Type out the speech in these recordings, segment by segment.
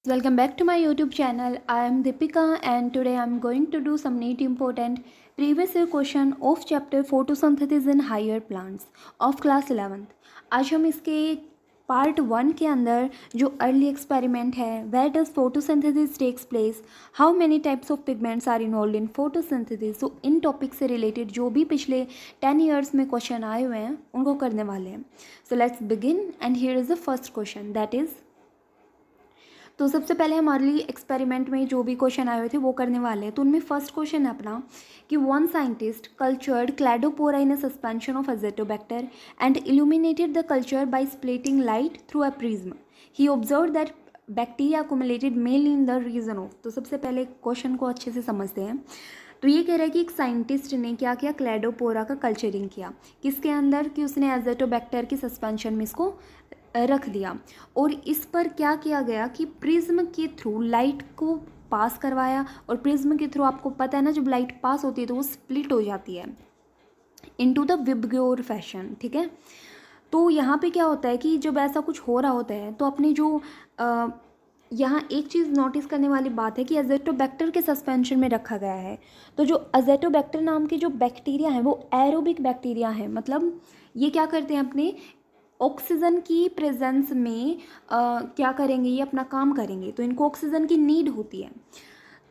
Welcome back to my YouTube channel. I am Deepika and today I am going to do some neat important previous year question of chapter photosynthesis in higher plants of class 11th. आज हम इसके part 1 के अंदर जो early experiment है where does photosynthesis takes place, how many types of pigments are involved in photosynthesis, so in topic से related जो भी पिछले 10 ईयर्स में क्वेश्चन आए हुए हैं उनको करने वाले हैं. So let's begin and here is the first question that is. तो सबसे पहले हम अर्ली एक्सपेरिमेंट में जो भी क्वेश्चन आए हुए थे वो करने वाले हैं. तो उनमें फर्स्ट क्वेश्चन है अपना कि one scientist cultured Cladophora in a suspension of Azotobacter and illuminated the culture by splitting light through a prism. He observed that bacteria accumulated mainly in the region of. तो सबसे पहले question को अच्छे से समझते हैं. तो ये कह रहा है कि एक साइंटिस्ट ने क्या किया, क्लैडोपोरा का कल्चरिंग किया. किसके अंदर कि उसने एज़ेटोबैक्टर की सस्पेंशन में इसको रख दिया और इस पर क्या किया गया कि प्रिज्म के थ्रू लाइट को पास करवाया. और प्रिज्म के थ्रू आपको पता है ना, जब लाइट पास होती है तो वो स्प्लिट हो जाती है इनटू द विबग्योर फैशन. ठीक है, तो यहाँ पे क्या होता है कि जब ऐसा कुछ हो रहा होता है तो अपने जो यहाँ एक चीज़ नोटिस करने वाली बात है कि अज़ेटोबैक्टर के सस्पेंशन में रखा गया है. तो जो अज़ेटोबैक्टर नाम के जो बैक्टीरिया हैं वो एरोबिक बैक्टीरिया हैं. मतलब ये क्या करते हैं, अपने ऑक्सीजन की प्रेजेंस में क्या करेंगे, ये अपना काम करेंगे. तो इनको ऑक्सीजन की नीड होती है.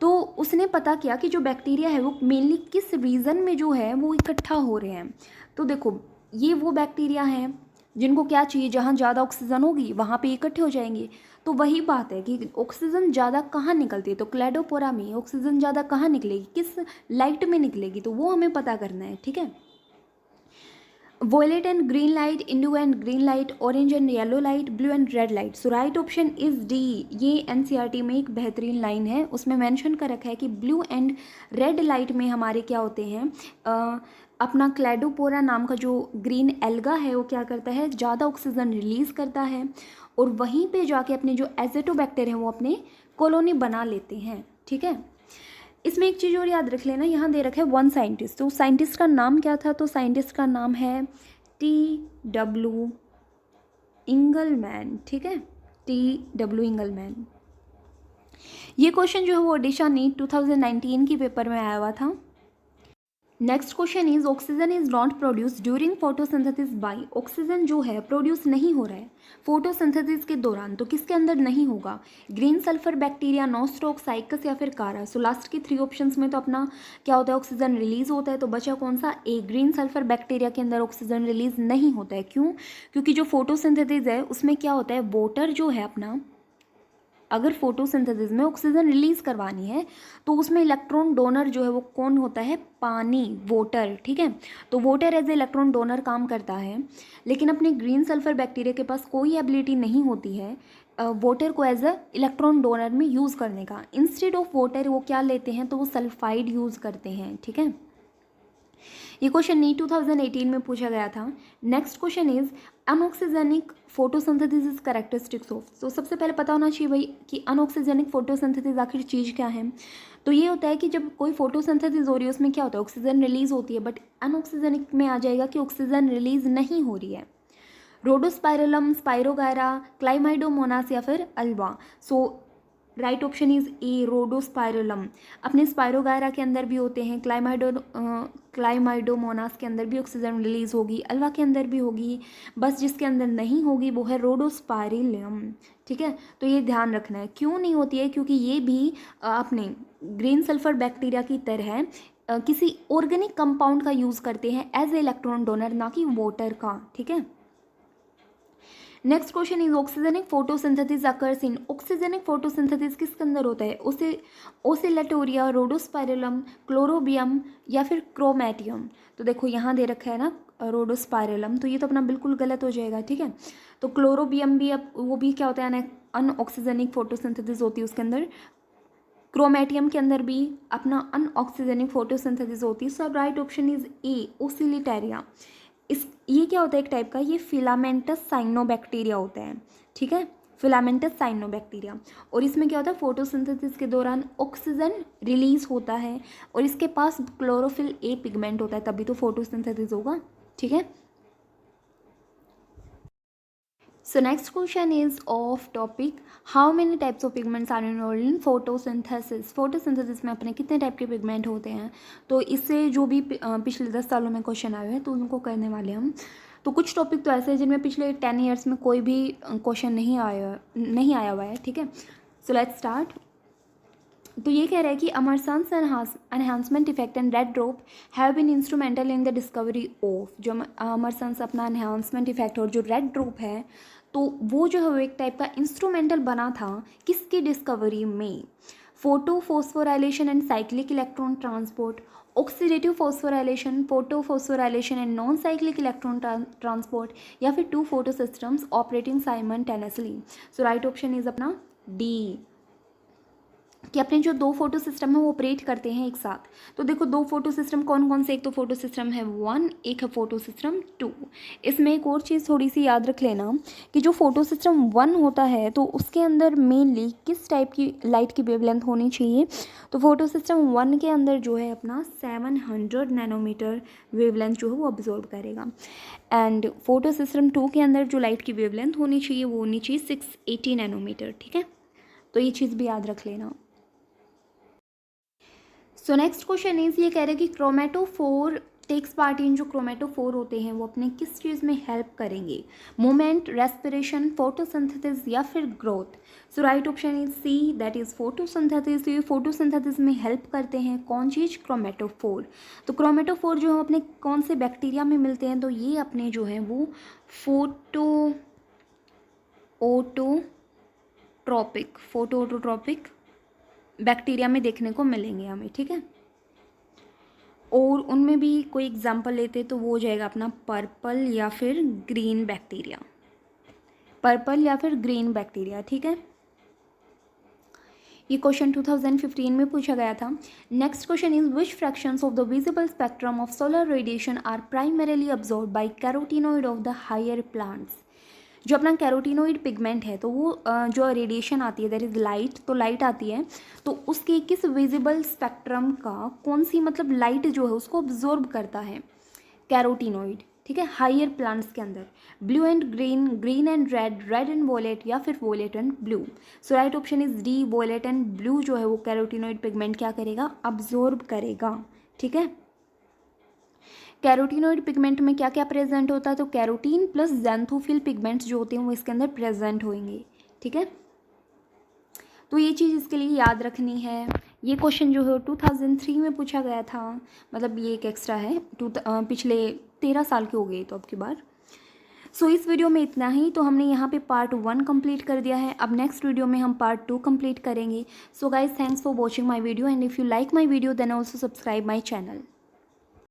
तो उसने पता किया कि जो बैक्टीरिया है वो मेनली किस रीजन में जो है वो इकट्ठा हो रहे हैं. तो देखो, ये वो बैक्टीरिया हैं जिनको क्या चाहिए, जहाँ ज़्यादा ऑक्सीजन होगी वहाँ पे इकट्ठे हो जाएंगे. तो वही बात है कि ऑक्सीजन ज़्यादा कहाँ निकलती है. तो क्लैडोपोरा में ऑक्सीजन ज़्यादा कहाँ निकलेगी, किस लाइट में निकलेगी, तो वो हमें पता करना है. ठीक है, violet and green light, indigo and green light, orange and yellow light, blue and red light. So right option is D. ये एनसीईआरटी में एक बेहतरीन लाइन है, उसमें मेंशन कर रखा है कि ब्लू एंड रेड लाइट में हमारे क्या होते हैं, अपना क्लैडोपोरा नाम का जो ग्रीन एल्गा है वो क्या करता है, ज़्यादा ऑक्सीजन रिलीज़ करता है और वहीं पे जाके अपने जो एज़ेटोबैक्टर हैं वो अपने कॉलोनी बना लेते हैं. ठीक है, इसमें एक चीज़ और याद रख लेना, यहाँ दे रखा है वन साइंटिस्ट. तो साइंटिस्ट का नाम क्या था, तो साइंटिस्ट का नाम है T.W. इंगलमैन. ठीक है, T.W. इंगलमैन. ये क्वेश्चन जो है वो ओडिशा नीट 2019 की पेपर में आया हुआ था. Next question is oxygen is not produce during photosynthesis by. Oxygen जो है प्रोड्यूस नहीं हो रहा है फोटोसिंथेसिस के दौरान, तो किसके अंदर नहीं होगा, ग्रीन सल्फर बैक्टीरिया, नोस्ट्रोक, साइकस या फिर कारा. सो लास्ट की 3 ऑप्शंस में तो अपना क्या होता है, ऑक्सीजन रिलीज होता है. तो बचा कौन सा, ए, ग्रीन सल्फर बैक्टीरिया के अंदर ऑक्सीजन रिलीज नहीं होता है. क्यों, क्योंकि जो फोटोसिंथेसिस है उसमें क्या होता है, वाटर जो है अपना, अगर फोटोसिंथेसिस में ऑक्सीजन रिलीज करवानी है तो उसमें इलेक्ट्रॉन डोनर जो है वो कौन होता है, पानी, वाटर. ठीक है, तो water as a electron donor काम करता है. लेकिन अपने ग्रीन सल्फर बैक्टीरिया के पास कोई एबिलिटी नहीं होती है वाटर को एज अ इलेक्ट्रॉन डोनर में यूज़ करने का. इंस्टेड ऑफ वाटर वो क्या लेते हैं, तो वो सल्फाइड यूज़ करते हैं. ठीक है, ये क्वेश्चन नीट 2018 में पूछा गया था. Next question is anoxygenic photosynthesis characteristics of. तो सबसे पहले पता होना चाहिए भाई कि अनऑक्सीजेनिक फोटोसिंथेसिस आखिर चीज़ क्या है. तो ये होता है कि जब कोई फोटोसिंथेसिस हो रही है उसमें क्या होता है, ऑक्सीजन रिलीज होती है. बट अनऑक्सीजेनिक में आ जाएगा कि ऑक्सीजन रिलीज नहीं हो रही है. रोडोस्पाइरलम, स्पाइरोगायरा, क्लाइमाइडोमोनास या फिर Ulva. So right option is A, Rhodospirillum. अपने स्पाइरोगायरा के अंदर भी होते हैं, क्लाइमाइडोमोनास के अंदर भी ऑक्सीजन रिलीज होगी, अल्वा के अंदर भी होगी. बस जिसके अंदर नहीं होगी वो है रोडोस्पाइरिलम. ठीक है, तो ये ध्यान रखना है. क्यों नहीं होती है, क्योंकि ये भी अपने ग्रीन सल्फर बैक्टीरिया की तरह किसी ऑर्गेनिक कंपाउंड का यूज़ करते हैं एज ए इलेक्ट्रॉन डोनर, ना कि वाटर का. ठीक है, next question is oxygenic photosynthesis occurs in. Oxygenic photosynthesis किसके अंदर होता है, उसे ओसिलेटोरिया, रोडोस्पाइरलम, क्लोरोबियम या फिर क्रोमैटियम. तो देखो यहाँ दे रखा है ना रोडोस्पाइरलम, तो ये तो अपना बिल्कुल गलत हो जाएगा. ठीक है, तो क्लोरोबियम भी, अब वो भी क्या होता है, अनऑक्सीजनिक फोटोसिंथेसिस होती है उसके अंदर. क्रोमैटियम के अंदर भी अपना अनऑक्सीजनिक फोटोसिंथेसिस होती है. सो राइट ऑप्शन इज ए, ओसिलिटेरिया. इस ये क्या होता है एक टाइप का, ये फिलामेंटस साइनोबैक्टीरिया होता है. ठीक है, फिलामेंटस साइनोबैक्टीरिया. और इसमें क्या होता है, फोटोसिंथेसिस के दौरान ऑक्सीजन रिलीज होता है और इसके पास क्लोरोफिल ए पिगमेंट होता है, तभी तो फोटोसिंथेसिस होगा. ठीक है, So next question is of topic how many types of pigments are involved in photosynthesis. photosynthesis में अपने कितने टाइप के पिगमेंट होते हैं, तो इससे जो भी पिछले 10 सालों में क्वेश्चन आए हैं तो उनको करने वाले हम। तो कुछ टॉपिक तो ऐसे हैं जिनमें पिछले 10 ईयर्स में कोई भी क्वेश्चन नहीं आया हुआ है, ठीक है। So let's start. तो ये कह रहा है कि Emerson's enhancement effect and red drop have been instrumental in the discovery of. जो अमरसंस अपना एनहांसमेंट इफेक्ट और जो रेड ड्रॉप है तो वो जो है वो एक टाइप का इंस्ट्रूमेंटल बना था किसकी डिस्कवरी में, photophosphorylation and cyclic electron transport, oxidative phosphorylation, photophosphorylation and non cyclic electron transport, या फिर two photosystems operating simultaneously. So right option is अपना डी, कि अपने जो दो फोटो सिस्टम है वो ऑपरेट करते हैं एक साथ। तो देखो दो फोटो सिस्टम कौन कौन से, एक तो फोटो सिस्टम है 1, एक है फोटो सिस्टम 2। इसमें एक और चीज़ थोड़ी सी याद रख लेना कि जो फोटो सिस्टम 1 होता है तो उसके अंदर मेनली किस टाइप की लाइट की वेवलेंथ होनी चाहिए, तो फोटो सिस्टम 1 के अंदर जो है अपना 700 नैनोमीटर वेवलेंथ जो है वो ऑब्जॉर्व करेगा। एंड फोटो सिस्टम 2 के अंदर जो लाइट की वेवलेंथ होनी चाहिए वो होनी चाहिए 680 नैनोमीटर, ठीक है। तो ये चीज़ भी याद रख लेना। सो नेक्स्ट क्वेश्चन इज, ये कह रहे हैं कि क्रोमेटोफोर टेक्स पार्ट इन, जो क्रोमेटोफोर होते हैं वो अपने किस चीज़ में हेल्प करेंगे, मूवमेंट, रेस्पिरेशन, फोटोसिंथेसिस या फिर growth. So right option is C, that is photosynthesis. तो ये फोटोसिंथेसिस में हेल्प करते हैं कौन चीज़, क्रोमेटोफोर। तो क्रोमेटोफोर जो है अपने कौन से बैक्टीरिया में मिलते हैं, तो ये अपने जो है वो फोटोऑटोट्रॉपिक बैक्टीरिया में देखने को मिलेंगे हमें, ठीक है। और उनमें भी कोई एग्जांपल लेते तो वो हो जाएगा अपना पर्पल या फिर ग्रीन बैक्टीरिया, ठीक है। ये क्वेश्चन 2015 में पूछा गया था। Next question is, which fractions of the visible spectrum of solar radiation are primarily absorb by carotenoid of the higher plants. जो अपना कैरोटीनोइड पिगमेंट है तो वो जो रेडिएशन आती है, दैट इज़ लाइट, तो लाइट आती है तो उसके किस विजिबल स्पेक्ट्रम का कौन सी मतलब लाइट जो है उसको ऑब्जॉर्ब करता है, कैरोटीनोइड, ठीक है, हायर प्लांट्स के अंदर। Blue and green, green and red, red and violet या फिर violet and blue. So right option is D, violet and blue जो है वो कैरोटीनोइड पिगमेंट क्या करेगा, अब्जॉर्ब करेगा, ठीक है। कैरोटीनोइड पिगमेंट में क्या क्या प्रेजेंट होता है, तो कैरोटीन प्लस ज़ैंथोफिल पिगमेंट्स जो होते हैं वो इसके अंदर प्रेजेंट होंगे, ठीक है। तो ये चीज़ इसके लिए याद रखनी है। ये क्वेश्चन जो है 2003 में पूछा गया था, मतलब ये एक एक्स्ट्रा है, पिछले 13 साल के हो गए तो अब की बार। सो इस वीडियो में इतना ही। तो हमने यहाँ पे पार्ट 1 कंप्लीट कर दिया है, अब नेक्स्ट वीडियो में हम पार्ट 2 कंप्लीट करेंगे। So guys, thanks for watching my video and if you like my video then also subscribe my channel.